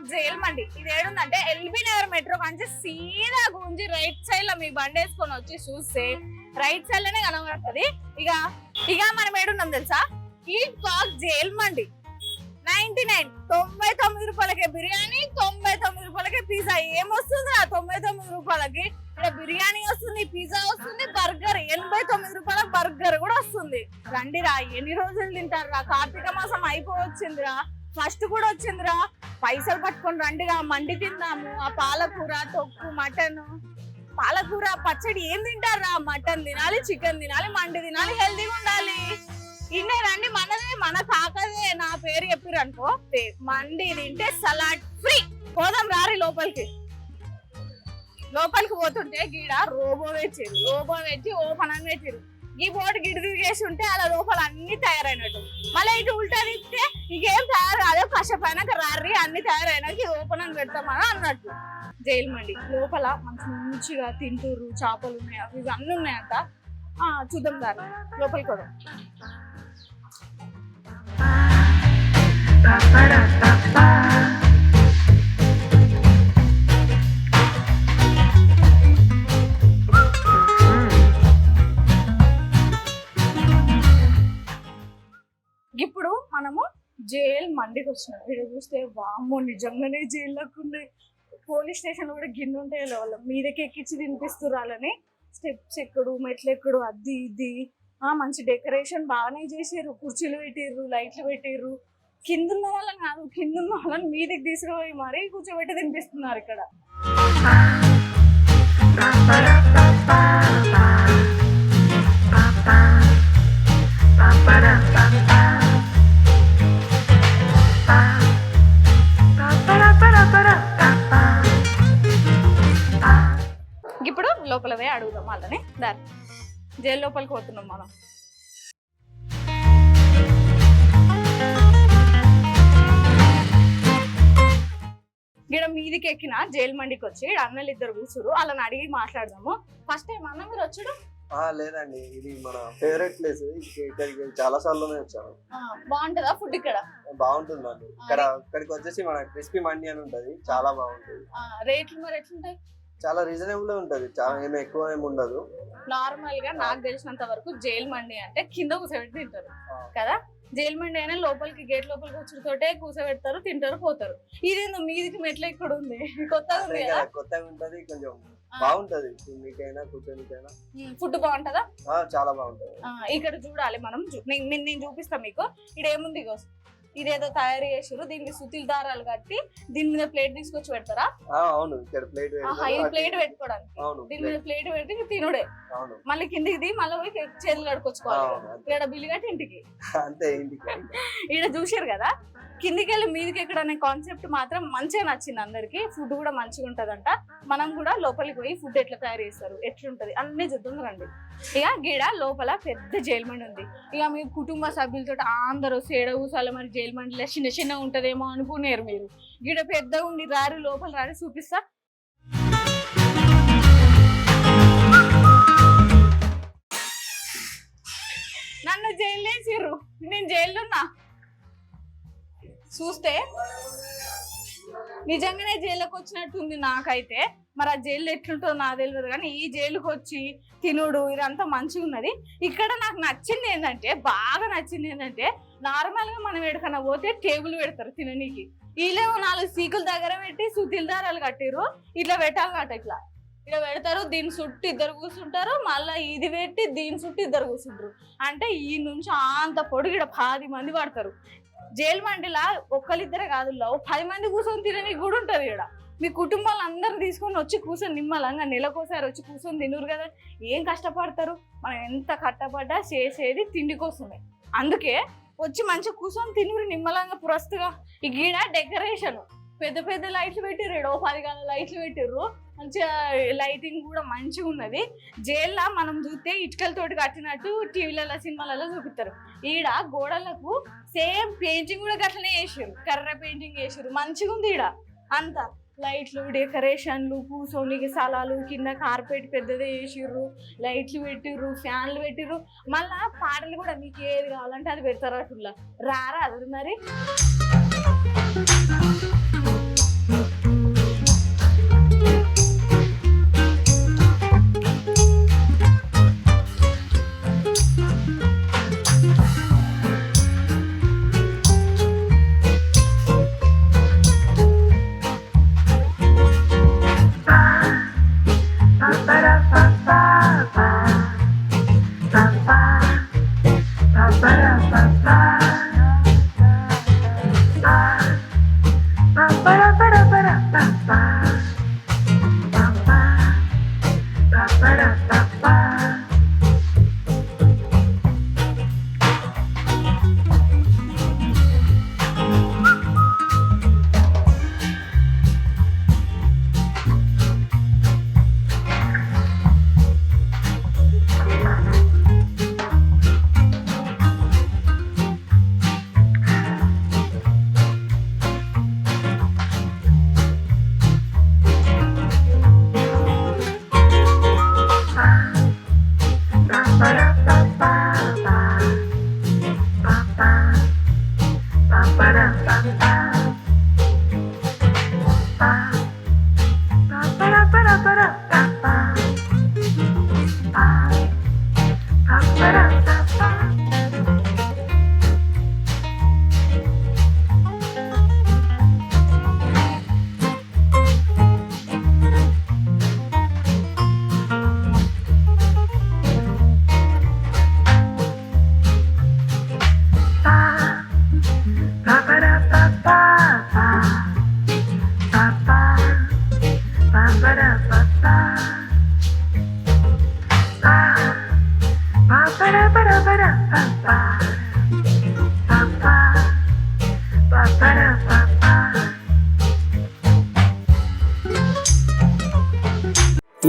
Park jail మండి. ఇది ఏడుందంటే LB Nagar metro Kanchi సీదా గుంజి right side లో మీ బండి వేసుకొని వచ్చి చూస్తే రైట్ సైడ్ లోనే కనబడుతుంది. ఇక మనం ఏడున్నాం తెలుసా, ఈ పార్క్ జైల్ మండి 99 రూపాయలకే బిర్యానీ, 99 రూపాయలకే పిజ్జా. ఏమొస్తుంది 99 రూపాయలకి? ఇక్కడ బిర్యానీ వస్తుంది, పిజ్జా వస్తుంది, బర్గర్ 89 రూపాయల బర్గర్ కూడా వస్తుంది. రండిరా, ఎన్ని రోజులు తింటారా? కార్తీక మాసం అయిపోవచ్చిందిరా, ఫస్ట్ కూడా వచ్చిందిరా. పైసలు పట్టుకొని రండిరా, మండి తిందాము. ఆ పాలకూర, తొక్కు, మటన్, పాలకూర పచ్చడి ఏం తింటారా? మటన్ తినాలి, చికెన్ తినాలి, మండి తినాలి, హెల్తీగా ఉండాలి. ఇన్నే రండి, మనదే, మన కాకదే. నా పేరు చెప్పిర్రు అనుకో, మండి తింటే సలాడ్ ఫ్రీ. పోదాం రారి లోపలికి పోతుంటే గీడ రోబో పెట్టి ఓపెన్ అని పెట్టిరు. ఈ బోర్డు గిడి తిరిగేసి ఉంటే అలా లోపల అన్ని తయారైనట్టు. మళ్ళీ ఇటు ఉల్టా తిప్పితే ఇంకేం తయారు కాదు, కష్టపైనాక రారి అన్ని తయారైనాక ఇది ఓపెన్ అని పెడతామని అన్నట్టు. జైలు మండి లోపల మంచిగా తింటూరు, చేపలు ఉన్నాయి, అవి ఇవన్నీ ఉన్నాయంట. చూద్దాం దాన్ని, లోపలికి పోదాం. ఇప్పుడు మనము జైల్ మండికి వచ్చినాం. ఇక్కడ చూస్తే వామ్మో నిజంగానే జైల్లోకి ఉన్నాయి. పోలీస్ స్టేషన్ లో కూడా గిన్నె ఉంటాయి వాళ్ళ మీదకి ఎక్కించి తినిపిస్తురాలని. స్టెప్స్ ఎక్కుడు, మెట్లు ఎక్కుడు, అది ఇది మంచి డెకరేషన్ బాగానే చేసారు. కుర్చీలు పెట్టిర్రు, లైట్లు పెట్టిర్రు. కింద ఉన్న వాళ్ళని కాదు, కింద ఉన్న వాళ్ళని మీదకి తీసుకుపోయి మరీ కూర్చోబెట్టి తినిపిస్తున్నారు ఇక్కడ. ఇప్పుడు లోపల పోయి అడుగుదాం వాళ్ళని. దాని జైలు లోపలికి పోతున్నాం మనం. ఇక్కడ మీదికి ఎక్కిన జైలు మండికి వచ్చి అన్నలు ఇద్దరు కూర్చురు. వాళ్ళని అడిగి మాట్లాడదాము. ఫస్ట్ టైం అన్న మీరు వచ్చాడు? లేదండి, ఇది మన ఫేవరెట్ ప్లేస్. ఇక్కడికి చాలా సార్లు వచ్చాను. బాగుంటుందా ఫుడ్ ఇక్కడ? బాగుంటుందండి. ఇక్కడికి వచ్చేసి మన క్రిస్పీ మండి అని ఉంటది, చాలా బాగుంటుంది. రేట్లు మరి ఎట్లుంటాయి? చాలా రీజనబుల్ గా ఉంటది, చాలా ఏమి ఎక్కువ ఏమి ఉండదు. నార్మల్ గా నాకు తెలిసినంత వరకు జైలు మండి అంటే కింద కూర్చోబెట్టి తింటారు కదా. జైలు మండి అయినా లోపలికి గేట్ లోపలికి వచ్చుతోటే కూర్చోబెడతారు, తింటారు, పోతారు. ఇదేందో మీదికి మెట్లు ఇక్కడ ఉంది, కొత్తగా ఉంటది, కొంచెం బాగుంటది. మీకైనా కూర్చోనికైనా ఫుడ్ బాగుంటదా? చాలా బాగుంటది. ఇక్కడ చూడాలి మనం, నేను చూపిస్తా మీకు. ఇక్కడ ఏముంది, ఇదేదో తయారు చేసారు. దీనికి సుతిల్ దారాలు కట్టి దీని మీద ప్లేట్ తీసుకొచ్చి పెడతారా? అవును, ఇక్కడ ప్లేట్ ప్లేట్ పెట్టుకోవడానికి. దీని మీద ప్లేట్ పెట్టి తినుడే. మళ్ళీ కిందికి మళ్ళీ పోయి చేతులు కడుకొచ్చుకోవాలి. ఇక్కడ బిల్లు కట్టి ఇంటికి అంతే. ఇక్కడ చూసారు కదా, కిందికి వెళ్ళి మీదికి ఎక్కడ అనే కాన్సెప్ట్ మాత్రం మంచిగా నచ్చింది అందరికి. ఫుడ్ కూడా మంచిగా ఉంటదంట. మనం కూడా లోపలికి పోయి ఫుడ్ ఎట్లా తయారు చేస్తారు, ఎట్లుంటది అన్ని చూద్దాం రండి. ఇక గీడ లోపల పెద్ద జైలు మండి ఉంది. ఇక మీ కుటుంబ సభ్యులతో అందరూ సేడ కూసాలి, మరి జైలు మండిలో చిన్న చిన్న ఉంటదేమో అనుకునేరు మీరు. గీడ పెద్దగా ఉండి రారు, లోపల రారి చూపిస్తా. నన్ను జైలు వేసిర్రు, నేను జైల్లో ఉన్నా. చూస్తే నిజంగానే జైలుకి వచ్చినట్టుంది నాకైతే. మరి ఆ జైలు ఎట్లుంటుందో నాకు తెలియదు, కానీ ఈ జైలుకి వచ్చి తినుడు ఇదంతా మంచిగా ఉన్నది. ఇక్కడ నాకు నచ్చింది ఏంటంటే, బాగా నచ్చింది ఏంటంటే, నార్మల్ గా మనం ఎక్కడికన్నా పోతే టేబుల్ పెడతారు తిననీకి. వీళ్ళేమో 4 సీకుల దగ్గర పెట్టి సుతిల్ దారాలు కట్టిరు. ఇట్లా పెట్టాలన్నట, ఇట్లా పెడతారు. దీని చుట్టూ ఇద్దరు కూర్చుంటారు, మళ్ళీ ఇది పెట్టి దీని చుట్టూ ఇద్దరు కూర్చుంటారు. అంటే ఈ నుంచి అంత పొడుగు ఇక్కడ 10 మంది పడతారు. జైలు మండిలా ఒక్కరిద్దరే కాదు, 10 మంది కూర్చొని తిననీకి కూడా ఉంటది. ఇక్కడ మీ కుటుంబాలు అందరు తీసుకొని వచ్చి కూర్చొని నిమ్మలంగా నెలకోసారి వచ్చి కూర్చొని తినరు కదా. ఏం కష్టపడతారు, మనం ఎంత కష్టపడ్డా చేసేది తిండి కోసమే. అందుకే వచ్చి మంచిగా కూర్చొని తినరు నిమ్మలంగా పురస్తుగా. ఈ గీడ డెకరేషన్ పెద్ద పెద్ద లైట్లు పెట్టిర్రు, 10 గల లైట్లు పెట్టిర్రు. మంచిగా లైటింగ్ కూడా మంచిగా ఉన్నది. జైల్లో మనం చూస్తే ఇటుకలతోటి కట్టినట్టు టీవీలలో సినిమాలలో చూపిస్తారు. ఈడ గోడలకు సేమ్ పెయింటింగ్ కూడా గట్లనే వేసారు, కర్ర పెయింటింగ్ వేసారు. మంచిగా ఉంది ఈడ అంతా. లైట్లు, డెకరేషన్లు, కూర్చోనికి స్థలాలు, కింద కార్పెట్ పెద్దదే వేసిర్రు, లైట్లు పెట్టిర్రు, ఫ్యాన్లు పెట్టిర్రు. మళ్ళా పాటలు కూడా మీకు ఏది కావాలంటే అది పెడతారు. అట్లా రారా అది మరి.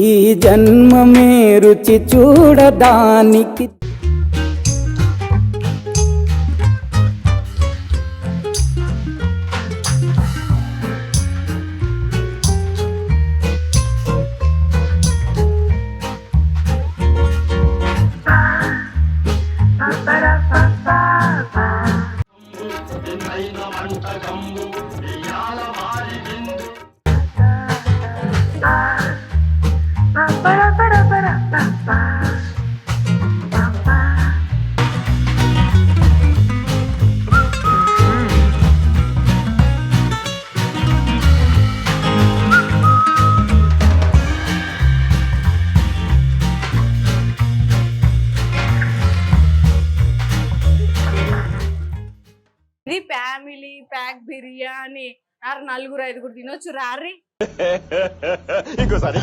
ఈ జన్మమే రుచి చూడడానికి ఇది ఫ్యామిలీ ప్యాక్ బిర్యానీ నలుగురు ఐదుగురు తినొచ్చు రారి. ఇంకోసారి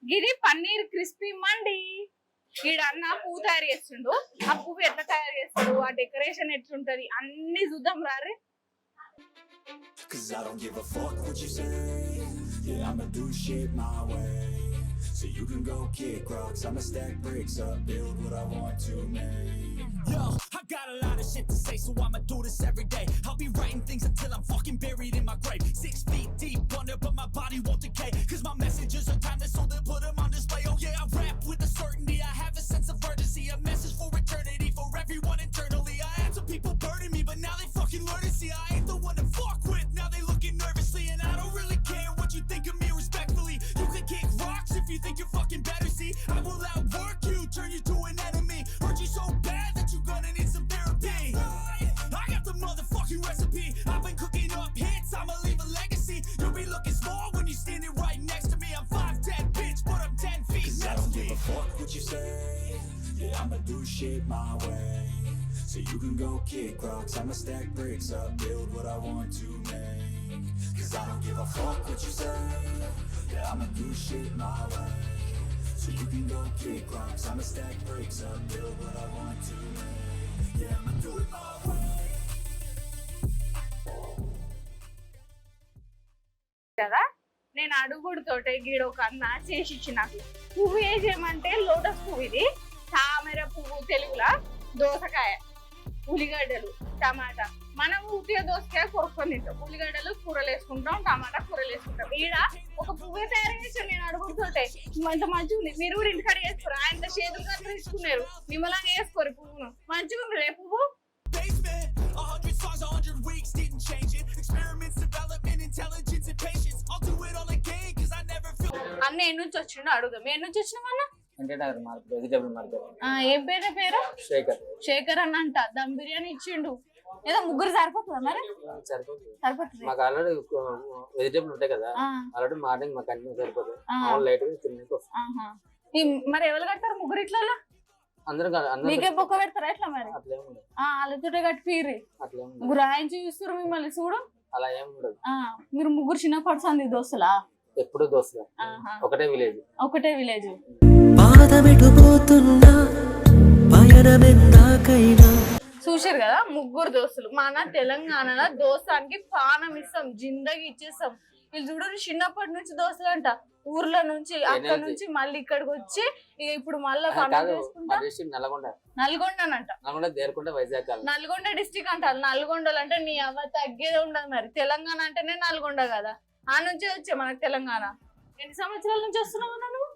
ఇది పన్నీర్ క్రిస్పీ మండి. ఈడన్న పువ్వు తయారు చేస్తుండు. ఆ పువ్వు ఎట్లా తయారు చేస్తాడు, ఆ డెకరేషన్ ఎట్లుంటది అన్ని చూద్దాం రారే. Cause I don't give a fuck what you say. Yeah, I'ma do shit my way. So you can go kick rocks, I'ma stack bricks up, build what I want to make. Yo, I got a lot of shit to say, so I'ma do this every day. I'll be writing things until I'm fucking buried in my grave. 6 feet deep under, but my body won't decay. Cause my messages are timeless, so they'll put them on display. Oh yeah, I rap with a certainty, I have a sense of urgency. A message for eternity, for everyone internally. I had some people burning me, but now they fucking learn to see I ain't the one to fuck with. Now they looking nervously, and I don't really care what you think of me respectfully. You can kick rocks if you think you're fucking better, see. I will outwork you, turn you to an enemy. Hurt you so bad that you're gonna need some therapy. I got the motherfucking recipe. I've been cooking up hits, I'ma leave a legacy. You'll be looking small when you're standing right next to me. I'm 5'10", bitch, but I'm 10 feet. Cause I don't give a fuck what you say. Yeah, I'ma do shit my way. So you can go kick rocks, I'ma stack bricks up, build what I want to make. Cause I don't give a fuck what you say. Yeah, I'ma do shit my way. So you can go kick rocks, I'ma stack bricks up, build what I want to make. Yeah, I'ma do it my way. కదా నేను అడుగుడుతోటే గీడ ఒక అన్న చేసి ఇచ్చి నాకు పువ్వు ఏం చేయమంటే లోటస్ పువ్వు, ఇది తామర పువ్వు తెలుగులో దోసకాయ, ఉల్లిగడ్డలు, టమాటా. మనం ఉట్టిగా దోసకాయ కొరుక్కొని తింటాం, ఉల్లిగడ్డలు కూరలు వేసుకుంటాం, టమాటా కూరలు వేసుకుంటాం. ఈడ ఒక పువ్వే తయారు చేసాను నేను అడుగుడుతోటే. ఇంత మంచిగా ఉంది, మీరు కూడా ఇంటికాడ చేసుకోరు. ఆయన చేతులు కట్ట తీసుకున్నారు, నిమ్మలంగా వేసుకోరు పువ్వును. మంచిగా ఉంది రే పువ్వు. Basement, 100 songs, 100 weeks, didn't change it. Experiments, development, intelligence, and patience. I'll do it all again, cause I never feel. అన్న ఎన్ని నుంచి వచ్చిండో అడుగుదాం. ఎన్ని నుంచి వచ్చినామన్నా? Vegetable market. ఏం పేరు? శేఖర్. శేఖర్ అన్న అంట దమ్ బిర్యానీ ఇచ్చిండు. ఏదో ముగ్గురు సరిపోతుందా మరి? సరిపోతుంది. మాకు ఆల్రెడీ వెజిటేబుల్ ఉంటాయి కదా, ఆల్రెడీ మార్నింగ్ మాకు అన్ని సరిపోతుంది. లైట్ మరి ఎవరు కడతారు ముగ్గురు ఇట్లా? అందరూ మీకే బొక్క పెడతారా ఎట్లా మరి? అట్లేముండదు. వాళ్ళతోటే కట్టిపిర్రి. ముగ్గురు ఆయన చూస్తారు మిమ్మల్ని చూడు. అలా ఏం ఉండదు. మీరు ముగ్గురు చిన్న పడుతుంది దోస్తులా? ఎప్పుడు దోస్తులు. ఒకటే విలేజ్. ఒకటే విలేజ్. చూసారు కదా ముగ్గురు దోస్తులు. మన తెలంగాణలో దోస్తానికి పానం ఇస్తాం, జిందగీ ఇచ్చేస్తాం. వీళ్ళు చూడండి చిన్నప్పటి నుంచి దోస్తులు అంట. ఊర్ల నుంచి అక్కడ నుంచి మళ్ళీ ఇక్కడికి వచ్చి ఇప్పుడు మళ్ళీ నల్గొండ డిస్ట్రిక్ట్ అంటారు. నల్గొండలు అంటే నీ అవ్వ తగ్గేదే ఉండదు. మరి తెలంగాణ అంటేనే నల్గొండ కదా, ఆ నుంచి వచ్చే మనకు తెలంగాణ. ఎన్ని సంవత్సరాల నుంచి వస్తున్నావు నువ్వు?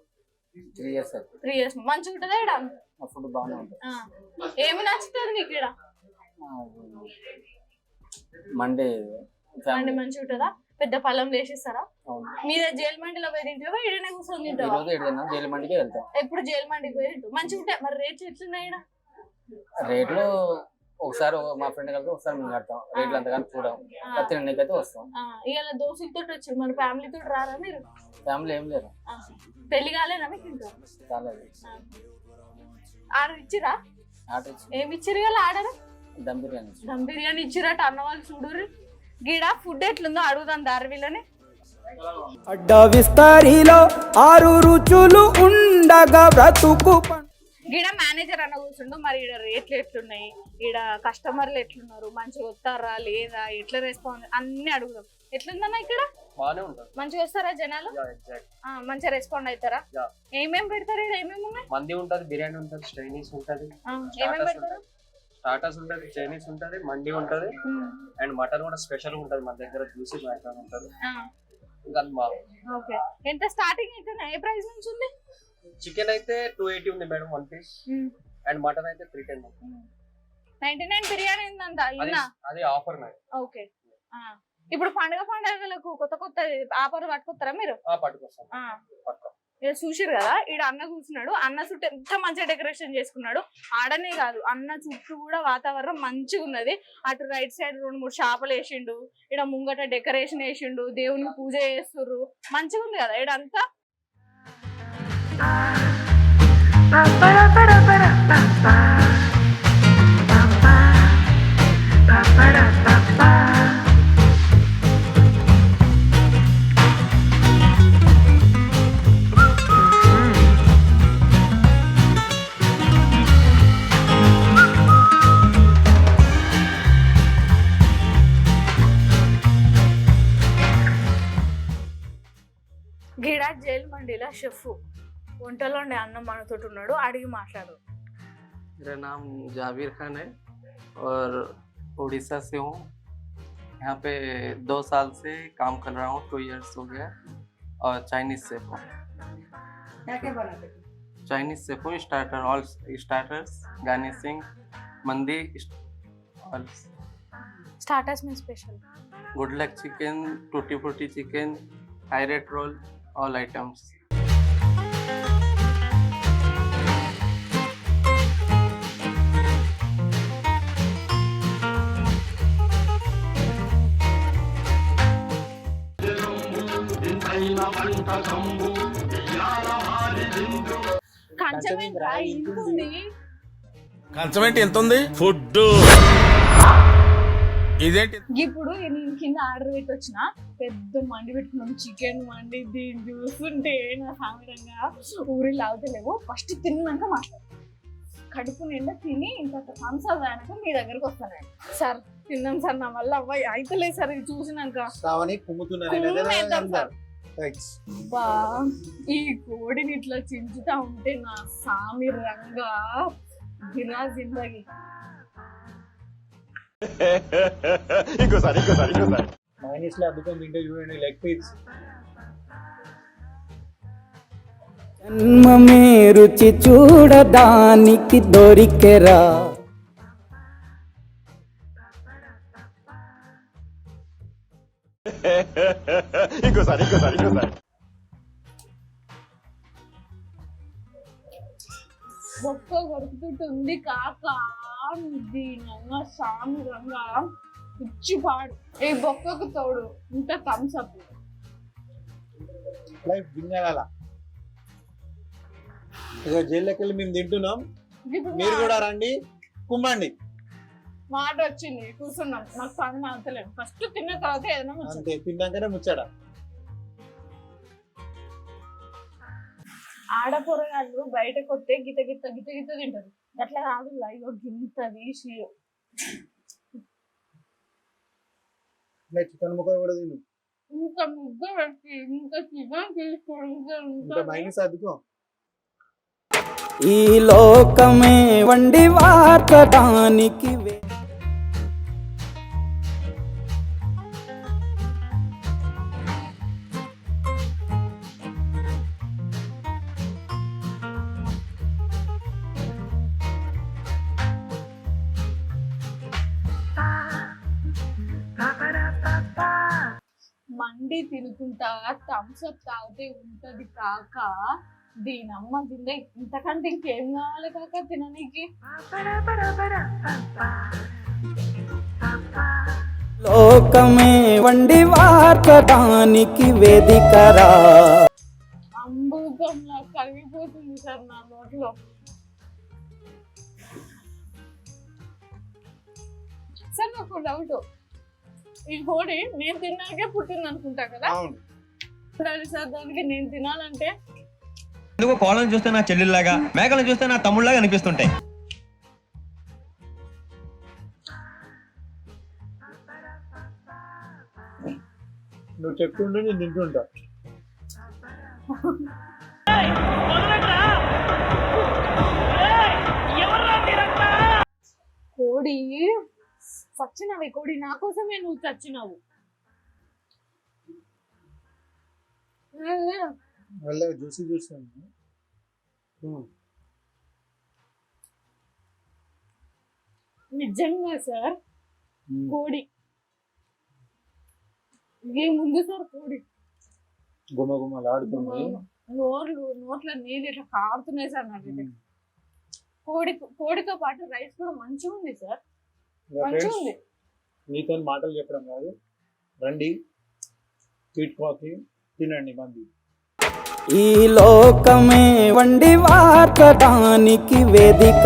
3 years. 3 years. మంచిగా ఉంటుందా ఇక్కడ? ఫుడ్ బాగానే ఉంటుంది. ఏమి నచ్చుతుంది నీకు ఇక్కడ? మండే మంచిగా ఉంటుందా? పెద్ద పళ్ళం వేసిస్తారా? మీద జైలు మండిలో పోయి తింటావా, ఇడనే కూర్చొని తింటావా? జైలు మండికి వెళ్తాం. ఎప్పుడు జైలు మండికి పోయి తింటావు. మంచిగా ఉంటాయి. మరి రేట్లు ఎట్లున్నాయి? రేట్లు ఒకసారి మా ఫ్రెండ్ కలిసి ఒకసారి మేము కడతాం, రేట్లు అంతగాని చూడం, తినడానికైతే వస్తాం. ఇవాళ దోస్తులతో వచ్చారు, మన ఫ్యామిలీతో రారా మీరు? ఫ్యామిలీ ఏం లేరు, పెళ్లి కాలేదా మీకు ఇంకా? కాలేదు. ఆర్డర్ ఇచ్చిరా? ఆర్డర్ ఇచ్చి ఏమి ఇచ్చిరు కదా ఆర్డర్? దమ్ బిర్యానీ ఇచ్చి. దమ్ బిర్యానీ ఇచ్చిరట అన్న వాళ్ళు. చూడుర్రి గీడ ఫుడ్ ఎట్లుందో అడుగుదాం దారివిలని. అడ్డ విస్తరిలో 6 రుచులు ఉండగా బ్రతుకు. ఈడ మేనేజర్ అన్న కూర్చుండు. మరి ఈడ రేట్లు ఎట్లున్నాయి, ఈడ కస్టమర్లు ఎట్లున్నారు, మంచిగా వస్తారా లేదా, ఎట్లా రెస్పాన్స్ అన్ని అడుగుదాం. ఎట్లుందన్నా ఇక్కడ? బాగానే ఉంటుంది. మంచిగా వస్తారా జనాలు? మంచిగా రెస్పాండ్ అవుతారా? ఏమేమి పెడతారు ఈడ? ఏమేమి ఉన్నాయి? మంది ఉంటది, బిర్యానీ ఉంటది, చైనీస్ ఉంటది, ఏమేమి పెడతారు? స్టార్టర్స్ ఉంటది, చైనీస్ ఉంటది, మండి ఉంటది, అండ్ మటన్ కూడా స్పెషల్ ఉంటది మన దగ్గర, జ్యూసీ మటన్ ఉంటది. ఇంకా ఓకే. ఎంత స్టార్టింగ్ అయితే ఏ ప్రైస్ నుంచి ఉంది? చికెన్ అయితే 280 ఉంది మేడం 1 పీస్, అండ్ మటన్ అయితే 310 ఉంది. 99 బిర్యానీ ఉందంట. అది ఆఫర్ మేడం. ఓకే. ఇప్పుడు పండుగలకు కొత్త కొత్త ఆఫర్ పట్టుకొస్తారా మీరు? పట్టుకొస్తాం. ఇక చూసిరు కదా, ఈడ అన్న కూర్చున్నాడు. అన్న చుట్టూ ఎంత మంచిగా డెకరేషన్ చేసుకున్నాడు. ఆడనే కాదు, అన్న చుట్టూ కూడా వాతావరణం మంచిగా ఉన్నది. అటు రైట్ సైడ్ 2-3 షాపులు వేసిండు, ఈడ ముంగట డెకరేషన్ వేసిండు, దేవునికి పూజ చేస్తుర్రు, మంచిగా ఉంది కదా ఈడంతా. గీడ జైలు మండీలో షెఫ్ వంటలో అన్నం మనతోటి ఉన్నాడు. అడిగి మాట్లాడు. मेरा नाम जाविर खान है और उड़ीसा से हूँ। यहाँ पे 2 साल से काम कर रहा हूँ, 2 इयर्स हो गया। और चाइनीज सेफ हूँ। क्या बनाते? चाइनीज सेफ हूँ, स्टार्टर, ऑल स्टार्टर्स, गार्निशिंग, मंदी, और स्टार्टर्स में special good luck chicken, tutti frutti chicken, high rate roll, all items. కంచమేంటి ఎంత ఉంది? ఫుడ్ ఇదేంటి? ఇప్పుడు నేను కింద ఆర్డర్ పెట్టి వచ్చిన పెద్ద మండి పెట్టుకున్నాం. చికెన్ మండి, దీన్ని చూస్తుంటే నా సామిరంగా ఊరి లాగుతలేవు. ఫస్ట్ తిన్నాక మాట్లాడు. కడుపు నిండా తిని ఇంత సంసార్ అయినాక మీ దగ్గరకు వస్తాను. సార్ తిన్నాం సార్, నా వల్ల అవ్వ అయితలేదు సార్. ఇది చూసినాక ఈ కోడిని ఇట్లా చించుతా ఉంటే నా సామి రంగా గిరా జిందగీ. ఇంకోసారి జన్మమే రుచి చూడడానికి దొరికెరా. ఇంకోసారి ఒక్క కొడుకుతుంటుంది కాక దీనంగా సామి రంగా పిచ్చిపాడు. ఈ బొక్కకు తోడు ఇంత థమ్స్అప్. జైల్లోకి వెళ్ళి మేము తింటున్నాం, మీరు కూడా రండి, కుమ్మండి. మాట వచ్చింది, కూర్చున్నాం. నాకు పని అవుతలేదు. ఫస్ట్ తిన్న తర్వాత ఏదైనా అంతే, తిన్నాకనే ముచ్చాడ. ఆడపొరగాళ్ళు బయటకు వస్తే గిత గిత గిత గిత తింటారు. అట్లా కాదు, లైవ్ గింత తీసి చికెన్ ముక్క కూడా తిను. ఇంకా ముగ్గ పెట్టి ఇంకా చికెన్ తీసుకో మైనస్ అద్దుకో. ఈ లోకమే వండి వార్చడానికి మండి తినుకుంటా థమ్స్అప్ తాగితే ఉంటది కాక దీనమ్మ జిందగీ. ఇంతకంటే ఇంకేం కావాలి కాక తిననీకి? లోకమే వండి వార్చడానికి వేదికరా. అమృతంలా కరిగిపోతుంది సార్ నా నోట్లో. సార్ నాకు డౌట్, ఈ కోడి నేను తిన్నాకే పుట్టింది అనుకుంటా కదా? అవును. సరే సార్, దానికి నేను తినాలంటే ఎందుకో కోళ్ళను చూస్తే నా చెల్లెల్లాగా, మేకలను చూస్తే నా తమ్ముళ్ళలాగా అనిపిస్తుంటాయి. నువ్వు చెప్తుంటే నేను తింటుంటా. కోడి చచ్చినవి, కోడి నా కోసమే నువ్వు చచ్చినావు. మళ్ళీ చూసి చూస్తాను. నిజంగా సార్ కోడి ఏముంది సార్, కోడి గుమ గుమలు ఆడుతుంది. నోట్ల నీళ్ళు ఇట్లా కారుతున్నాయి సార్ నాకైతే. కోడితో పాటు రైస్ కూడా మంచిగా ఉంది సార్, మంచిగా ఉంది. మీతో మాటలు చెప్పడం కాదు, రండి స్వీట్ కాఫీ తినండి మంది. ఈ లోకమే వండి వార్చడానికి వేదిక.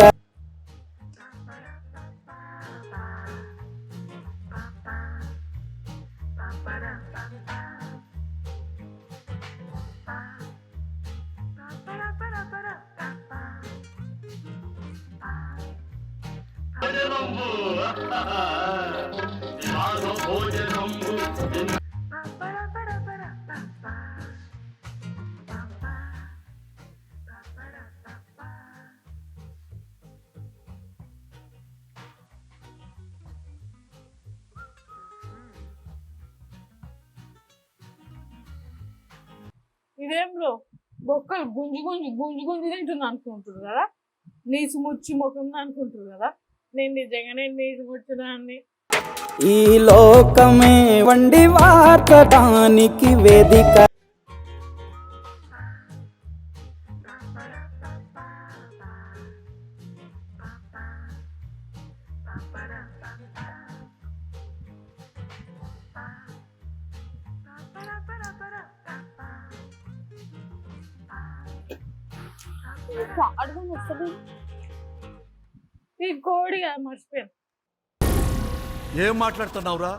ఇదేం బ్రో, బొక్కలు గుంజు తింటున్నా అనుకుంటారు కదా, నీసు ముచ్చి ముఖం అనుకుంటారు కదా, నేను నిజంగానే నీసు ముచ్చుదాన్ని. ఈ లోకమే వండి వార్చడానికి వేదిక. ఈ కోడి మర్చిపోయాను. ఏం మాట్లాడుతున్నావురా,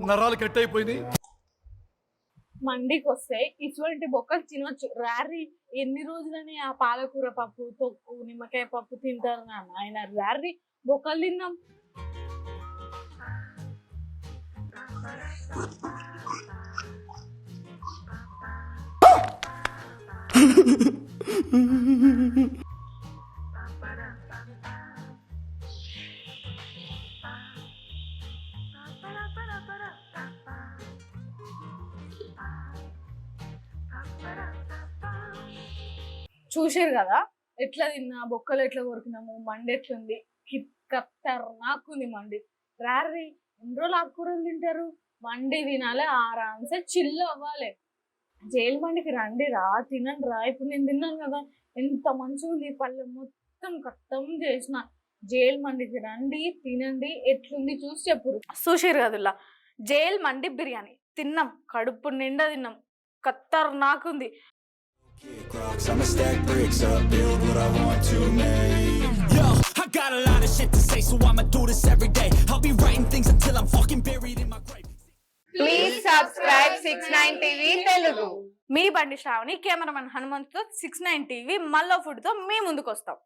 నరాలు కట్ అయిపోయింది. మండికి వస్తే ఇటువంటి బొక్కలు తినొచ్చు, ర్యారీ ఎన్ని రోజులని ఆ పాలకూర పప్పు, తొక్కు, నిమ్మకాయ పప్పు తింటారు నాన్న, ఆయన ర్యారీ బొక్కలు తిన్నాం. చూసారు కదా ఎట్లా తిన్నా, బొక్కలు ఎట్లా కొరికినాము, మండి ఎట్లుంది, నాకుంది మండి. ర్యారీ ఎన్ని రోజులు ఆకుకూరలు తింటారు, మండి తినాలి, ఆరామ్సే చిల్లు అవ్వాలి. జైలు మండికి రండి రా, తినండి రా. ఇప్పుడు నేను తిన్నాను కదా, ఎంత మంచిగా ఉంది, పల్లె మొత్తం కట్టం చేసిన. జైలు మండికి రండి, తినండి, ఎట్లుంది చూసి చెప్పురు. చూసారు కదులా జైలు మండి బిర్యానీ తిన్నాం, కడుపు నిండా తిన్నాం, నాకుంది. I'ma stack bricks up, build what I want to make. Yo, I got a lot of shit to say, so I'ma do this every day. I'll be writing things until I'm fucking buried in my grave. Please subscribe 69 TV Telugu. మీ బండి Shravani, cameraman Hanumanth తో 69 TV మల్లో food తో మీ ముందుకు వస్తాం.